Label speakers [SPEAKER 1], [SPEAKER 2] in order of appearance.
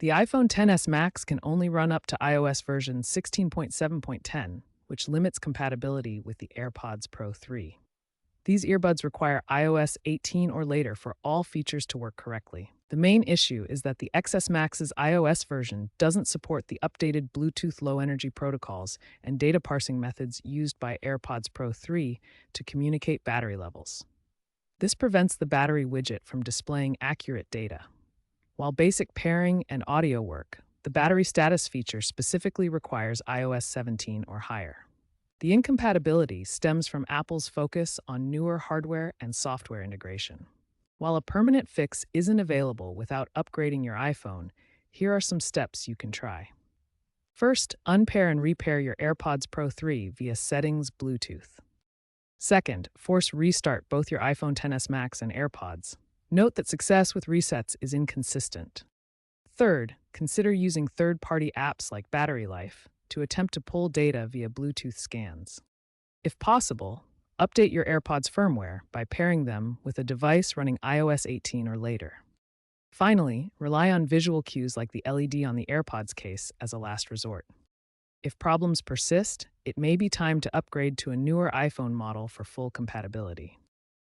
[SPEAKER 1] The iPhone XS Max can only run up to iOS version 16.7.10, which limits compatibility with the AirPods Pro 3. These earbuds require iOS 18 or later for all features to work correctly. The main issue is that the XS Max's iOS version doesn't support the updated Bluetooth Low Energy protocols and data parsing methods used by AirPods Pro 3 to communicate battery levels. This prevents the battery widget from displaying accurate data. While basic pairing and audio work, the battery status feature specifically requires iOS 17 or higher. The incompatibility stems from Apple's focus on newer hardware and software integration. While a permanent fix isn't available without upgrading your iPhone, here are some steps you can try. First, unpair and repair your AirPods Pro 3 via Settings Bluetooth. Second, force restart both your iPhone XS Max and AirPods. Note that success with resets is inconsistent. Third, consider using third-party apps like Battery Life to attempt to pull data via Bluetooth scans. If possible, update your AirPods firmware by pairing them with a device running iOS 18 or later. Finally, rely on visual cues like the LED on the AirPods case as a last resort. If problems persist, it may be time to upgrade to a newer iPhone model for full compatibility.